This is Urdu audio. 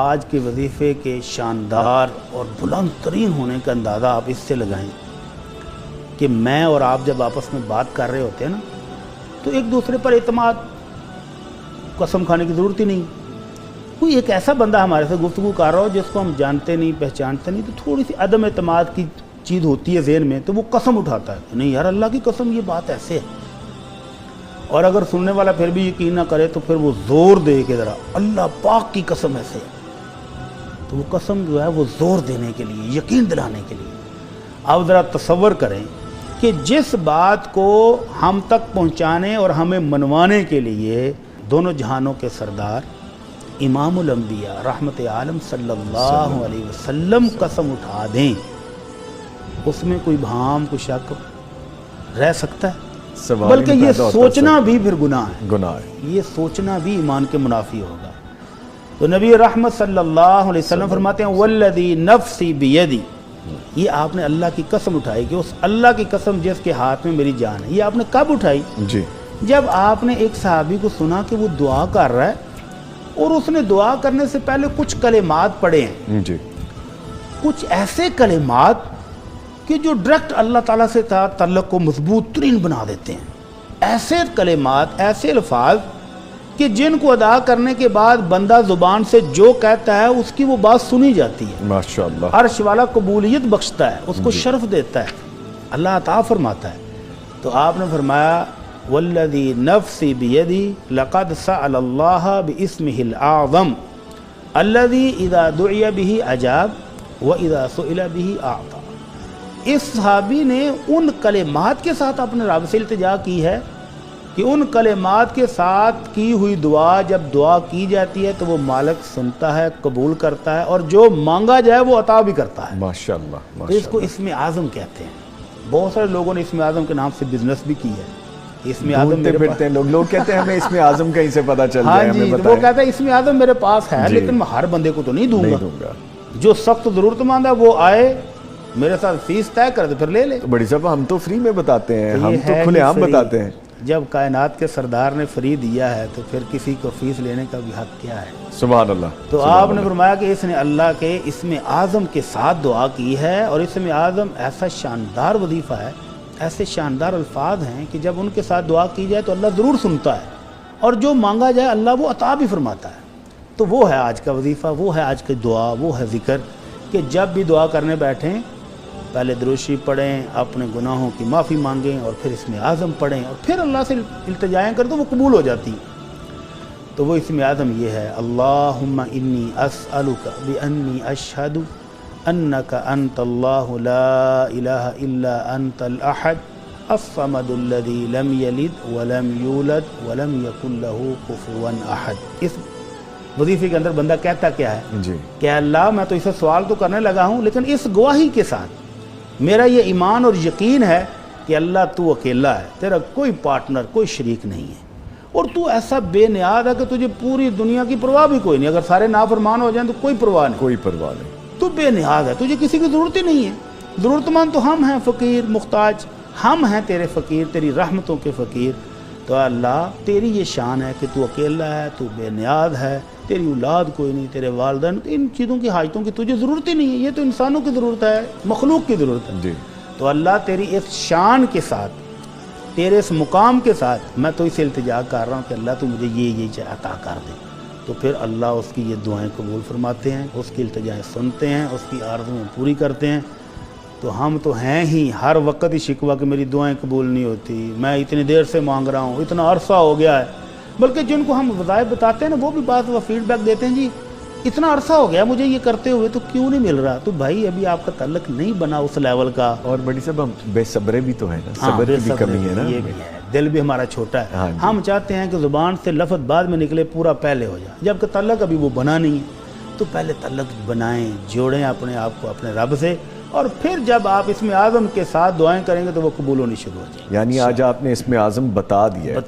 آج کے وظیفے کے شاندار اور بلند ترین ہونے کا اندازہ آپ اس سے لگائیں کہ میں اور آپ جب آپس میں بات کر رہے ہوتے ہیں نا تو ایک دوسرے پر اعتماد، قسم کھانے کی ضرورت ہی نہیں۔ کوئی ایک ایسا بندہ ہمارے سے گفتگو کر رہا ہو جس کو ہم جانتے نہیں پہچانتے نہیں، تو تھوڑی سی عدم اعتماد کی چیز ہوتی ہے ذہن میں، تو وہ قسم اٹھاتا ہے نہیں یار اللہ کی قسم یہ بات ایسے ہے۔ اور اگر سننے والا پھر بھی یقین نہ کرے تو پھر وہ زور دے کے ذرا اللہ پاک کی قسم ایسے ہے، تو وہ قسم جو ہے وہ زور دینے کے لیے، یقین دلانے کے لیے۔ آپ ذرا تصور کریں کہ جس بات کو ہم تک پہنچانے اور ہمیں منوانے کے لیے دونوں جہانوں کے سردار امام الانبیاء رحمت عالم صلی اللہ علیہ وسلم قسم اٹھا دیں، اس میں کوئی بھام کوئی شک رہ سکتا ہے؟ بلکہ یہ سوچنا بھی پھر گناہ ہے، یہ سوچنا بھی ایمان کے منافی ہوگا۔ تو نبی رحمت صلی اللہ علیہ وسلم فرماتے ہیں والذی نفسی بیدی، یہ آپ نے اللہ کی قسم اٹھائی کہ اس اللہ کی قسم جس کے ہاتھ میں میری جان ہے۔ یہ آپ نے کب اٹھائی؟ جب آپ نے ایک صحابی کو سنا کہ وہ دعا کر رہا ہے اور اس نے دعا کرنے سے پہلے کچھ کلمات پڑھے ہیں، کچھ ایسے کلمات کہ جو ڈائریکٹ اللہ تعالیٰ سے تعلق کو مضبوط ترین بنا دیتے ہیں، ایسے کلمات، ایسے الفاظ کہ جن کو ادا کرنے کے بعد بندہ زبان سے جو کہتا ہے اس کی وہ بات سنی جاتی ہے، ماشاءاللہ عرش والا قبولیت بخشتا ہے، اس کو شرف دیتا ہے، اللہ عطا فرماتا ہے۔ تو آپ نے فرمایا والذی نفسی بیدی لقد سأل اللہ باسمہ الاعظم الذی اذا دعی بہ اجاب واذا سئل بہ اعطی۔ اس صحابی نے ان کلمات کے ساتھ اپنے رب سے التجا کی ہے کہ ان کلمات کے ساتھ کی ہوئی دعا جب دعا کی جاتی ہے تو وہ مالک سنتا ہے، قبول کرتا ہے، اور جو مانگا جائے وہ عطا بھی کرتا ہے، ماشاءاللہ۔ تو اس کو اسم اعظم کہتے ہیں۔ بہت سارے لوگوں نے اسم اعظم کے نام سے بزنس بھی کی ہے۔ اسم اعظم میرے پاس ہے، لوگ کہتے ہیں ہمیں اسم اعظم کہیں سے پتہ چل جائے، ہمیں بتائیں۔ وہ کہتا ہے اسم اعظم میرے پاس ہے لیکن میں ہر بندے کو تو نہیں دوں گا، جو سخت ضرورت مند ہے وہ آئے میرے ساتھ فیس طے کر دے پھر لے لے۔ بڑی صاحب ہم تو فری میں بتاتے ہیں، ہم تو کھلے عام بتاتے ہیں۔ جب کائنات کے سردار نے فری دیا ہے تو پھر کسی کو فیس لینے کا بھی حق کیا ہے؟ سبحان اللہ۔ تو آپ نے فرمایا کہ اس نے اللہ کے اسم اعظم کے ساتھ دعا کی ہے، اور اسم اعظم ایسا شاندار وظیفہ ہے، ایسے شاندار الفاظ ہیں کہ جب ان کے ساتھ دعا کی جائے تو اللہ ضرور سنتا ہے، اور جو مانگا جائے اللہ وہ عطا بھی فرماتا ہے۔ تو وہ ہے آج کا وظیفہ، وہ ہے آج کی دعا، وہ ہے ذکر کہ جب بھی دعا کرنے بیٹھیں پہلے درود شریف پڑھیں، اپنے گناہوں کی معافی مانگیں، اور پھر اسم اعظم پڑھیں، اور پھر اللہ سے التجائیں کریں تو وہ قبول ہو جاتی۔ تو وہ اسم اعظم یہ ہے اللہم انی اسألک بانی اشہد انک انت اللہ لا الہ الا انت الاحد الصمد الذی لم یلد ولم یولد ولم یکن لہ کفوا احد۔ اس وظیفے کے اندر بندہ کہتا کیا ہے کہ اللہ میں تو اسے سوال تو کرنے لگا ہوں، لیکن اس گواہی کے ساتھ میرا یہ ایمان اور یقین ہے کہ اللہ تو اکیلا ہے، تیرا کوئی پارٹنر، کوئی شریک نہیں ہے، اور تو ایسا بے نیاز ہے کہ تجھے پوری دنیا کی پرواہ بھی کوئی نہیں، اگر سارے نافرمان ہو جائیں تو کوئی پرواہ نہیں، تو بے نیاز ہے، تجھے کسی کی ضرورت ہی نہیں ہے۔ ضرورت مند تو ہم ہیں، فقیر محتاج ہم ہیں، تیرے فقیر، تیری رحمتوں کے فقیر۔ تو اللہ تیری یہ شان ہے کہ تو اکیلا ہے، تو بے نیاز ہے، تیری اولاد کوئی نہیں، تیرے والدین، ان چیزوں کی حاجتوں کی تجھے ضرورت ہی نہیں ہے، یہ تو انسانوں کی ضرورت ہے، مخلوق کی ضرورت ہے۔ تو اللہ تیری اس شان کے ساتھ، تیرے اس مقام کے ساتھ میں تو اسے التجا کر رہا ہوں کہ اللہ تو مجھے یہ عطا کر دے۔ تو پھر اللہ اس کی یہ دعائیں قبول فرماتے ہیں، اس کی التجائیں سنتے ہیں، اس کی آرزویں پوری کرتے ہیں۔ تو ہم تو ہیں ہی ہر وقت ہی شکوہ کہ میری دعائیں قبول نہیں ہوتی، میں اتنی دیر سے مانگ رہا ہوں، اتنا عرصہ ہو گیا ہے۔ بلکہ جن کو ہم وظائف بتاتے ہیں نا وہ بھی بعض وہ فیڈ بیک دیتے ہیں جی اتنا عرصہ ہو گیا مجھے یہ کرتے ہوئے تو کیوں نہیں مل رہا؟ تو بھائی ابھی آپ کا تعلق نہیں بنا اس لیول کا، اور بڑی صاحب ہم بے صبرے بھی تو ہیں نا، صبر کی بھی کمی ہے نا، یہ بھی ہے، دل بھی ہمارا چھوٹا ہے۔ ہم چاہتے ہیں کہ زبان سے لفظ بعد میں نکلے پورا پہلے ہو جائے، جبکہ تعلق ابھی وہ بنا نہیں ہے۔ تو پہلے تعلق بنائیں، جوڑیں اپنے آپ کو اپنے رب سے، اور پھر جب آپ اسم اعظم کے ساتھ دعائیں کریں گے تو وہ قبول ہونی شروع ہو جائیں۔ یعنی آج آپ نے اسم اعظم بتا دیا